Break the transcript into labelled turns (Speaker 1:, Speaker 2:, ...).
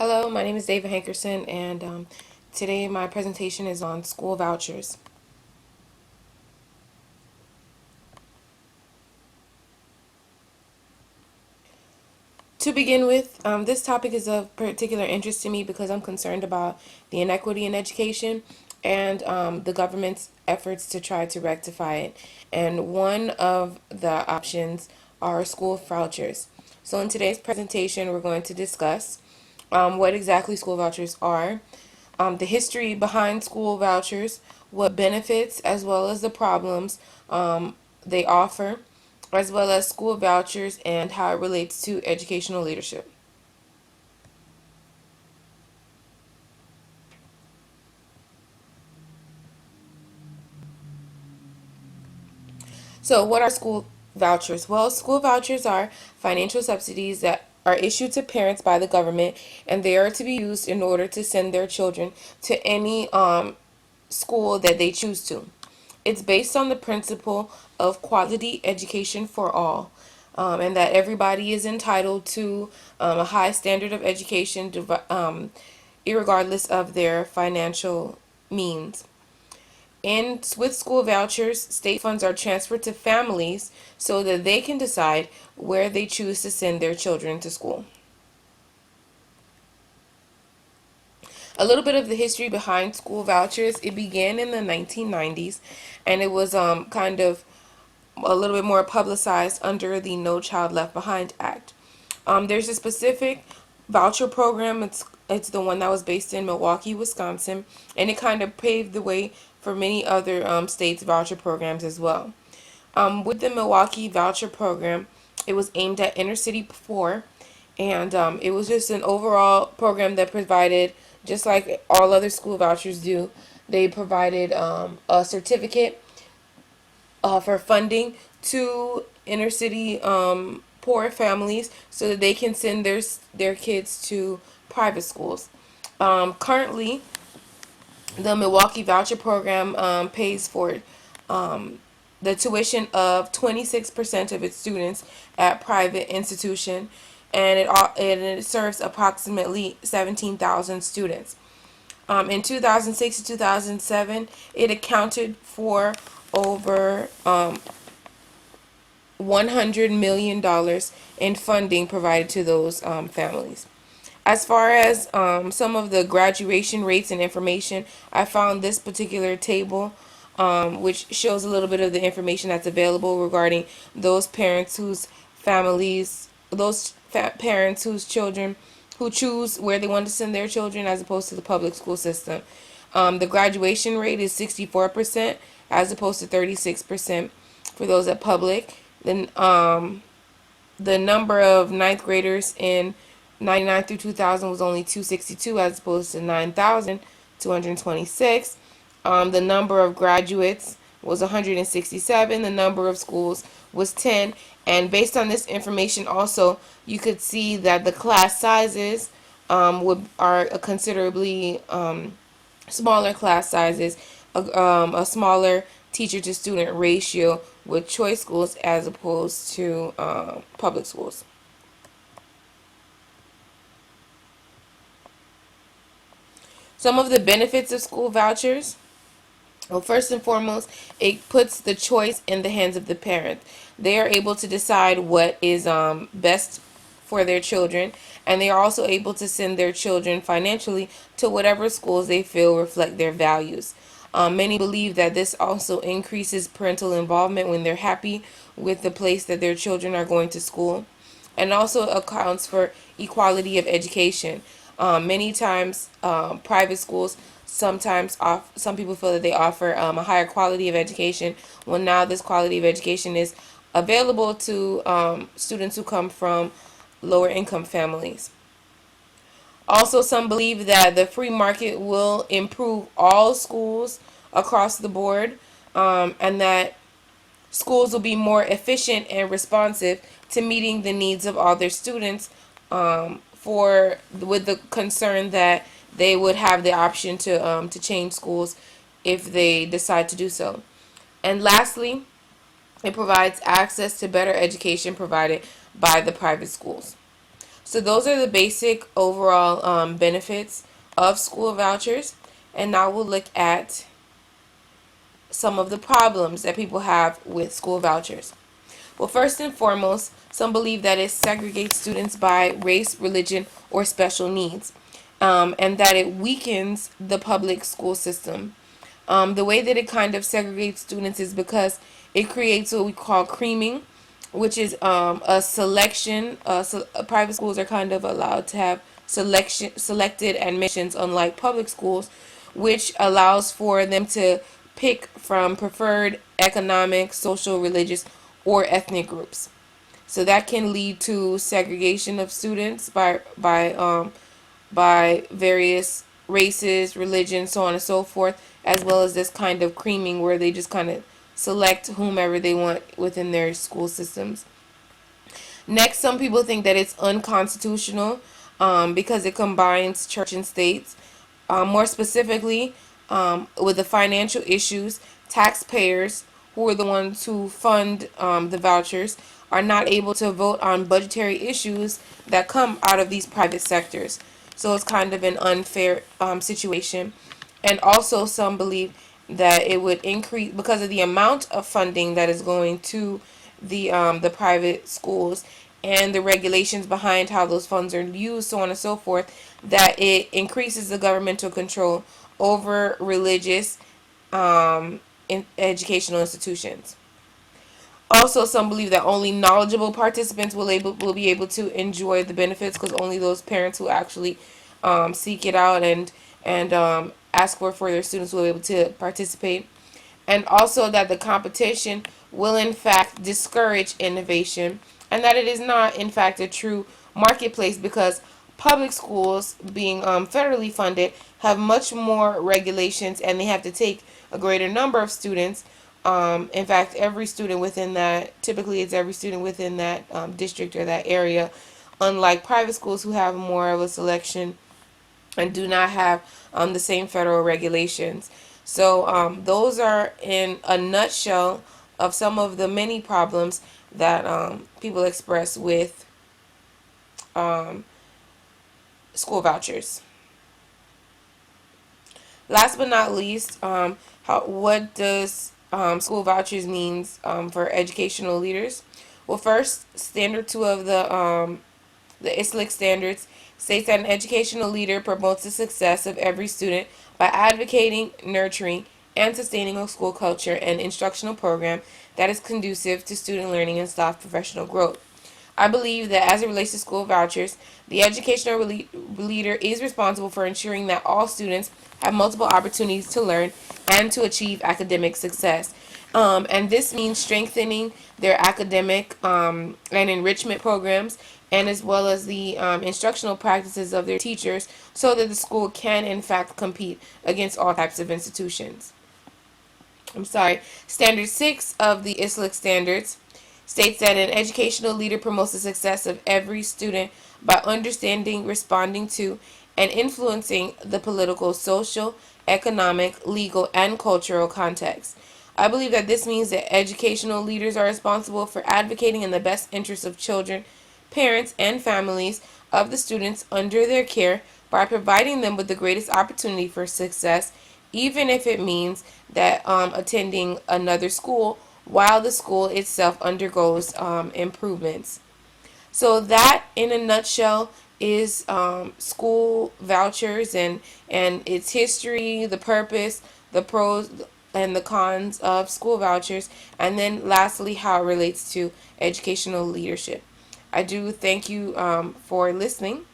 Speaker 1: Hello, my name is David Hankerson, and today my presentation is on school vouchers. To begin with, this topic is of particular interest to me because I'm concerned about the inequity in education and the government's efforts to try to rectify it. And one of the options are school vouchers. So in today's presentation, we're going to discuss what exactly school vouchers are, the history behind school vouchers, what benefits as well as the problems they offer, as well as school vouchers and how it relates to educational leadership. So, what are school vouchers? Well, school vouchers are financial subsidies that are issued to parents by the government, and they are to be used in order to send their children to any school that they choose to. It's based on the principle of quality education for all, and that everybody is entitled to a high standard of education, irregardless of their financial means. And with school vouchers, state funds are transferred to families so that they can decide where they choose to send their children to school. A little bit of the history behind school vouchers. It began in the 1990s, and it was kind of a little bit more publicized under the No Child Left Behind Act. There's a specific voucher program. It's the one that was based in Milwaukee, Wisconsin, and it kind of paved the way for many other states' voucher programs as well. With the Milwaukee voucher program, it was aimed at inner city poor, and it was just an overall program that provided, just like all other school vouchers do, they provided a certificate for funding to inner city poor families so that they can send their kids to private schools. Currently, the Milwaukee Voucher Program pays for the tuition of 26% of its students at private institution, and it serves approximately 17,000 students. In 2006 to 2007, it accounted for over $100 million in funding provided to those families. As far as some of the graduation rates and information, I found this particular table, which shows a little bit of the information that's available regarding those parents whose families, parents whose children who choose where they want to send their children as opposed to the public school system. The graduation rate is 64% as opposed to 36% for those at public. Then the number of ninth graders in 99 through 2000 was only 262 as opposed to 9,226. The number of graduates was 167. The number of schools was 10. And based on this information also, you could see that the class sizes are considerably smaller class sizes, a smaller teacher to student ratio with choice schools as opposed to public schools. Some of the benefits of school vouchers. Well, first and foremost, it puts the choice in the hands of the parent. They are able to decide what is best for their children, and they are also able to send their children financially to whatever schools they feel reflect their values. Many believe that this also increases parental involvement when they're happy with the place that their children are going to school, and also accounts for equality of education. Many times, private schools sometimes some people feel that they offer a higher quality of education. Well, now this quality of education is available to students who come from lower income families. Also, some believe that the free market will improve all schools across the board, and that schools will be more efficient and responsive to meeting the needs of all their students, for with the concern that they would have the option to change schools if they decide to do so. And lastly, it provides access to better education provided by the private schools. So those are the basic overall benefits of school vouchers. And now we'll look at some of the problems that people have with school vouchers. Well, first and foremost, some believe that it segregates students by race, religion, or special needs, and that it weakens the public school system. The way that it kind of segregates students is because it creates what we call creaming, which is a selection. Private schools are kind of allowed to have selected admissions, unlike public schools, which allows for them to pick from preferred economic, social, religious, or ethnic groups. So that can lead to segregation of students by various races, religions, so on and so forth, as well as this kind of creaming where they just kind of select whomever they want within their school systems. Next, some people think that it's unconstitutional because it combines church and states. More specifically, with the financial issues, taxpayers, who are the ones who fund the vouchers, are not able to vote on budgetary issues that come out of these private sectors. So it's kind of an unfair situation. And also, some believe that it would increase because of the amount of funding that is going to the private schools and the regulations behind how those funds are used, so on and so forth, that it increases the governmental control over religious educational institutions. Also, some believe that only knowledgeable participants will be able to enjoy the benefits because only those parents who actually seek it out and ask for their students will be able to participate. And also that the competition will in fact discourage innovation and that it is not in fact a true marketplace because public schools being federally funded have much more regulations and they have to take a greater number of students. In fact, every student within that, typically it's every student within that district or that area, unlike private schools who have more of a selection and do not have the same federal regulations. So those are in a nutshell of some of the many problems that people express with um, school vouchers. Last but not least, what does school vouchers means for educational leaders? Well, first, standard 2 of the ISLIC standards states that an educational leader promotes the success of every student by advocating, nurturing, and sustaining a school culture and instructional program that is conducive to student learning and staff professional growth. I believe that as it relates to school vouchers, the educational leader is responsible for ensuring that all students have multiple opportunities to learn and to achieve academic success. And this means strengthening their academic and enrichment programs, and as well as the instructional practices of their teachers, so that the school can, in fact, compete against all types of institutions. Standard 6 of the ISLIC standards states that an educational leader promotes the success of every student by understanding, responding to, and influencing the political, social, economic, legal, and cultural context. I believe that this means that educational leaders are responsible for advocating in the best interests of children, parents, and families of the students under their care by providing them with the greatest opportunity for success, even if it means that attending another school while the school itself undergoes improvements. So that, in a nutshell, is school vouchers and its history, the purpose, the pros and the cons of school vouchers, and then lastly, how it relates to educational leadership. I do thank you for listening.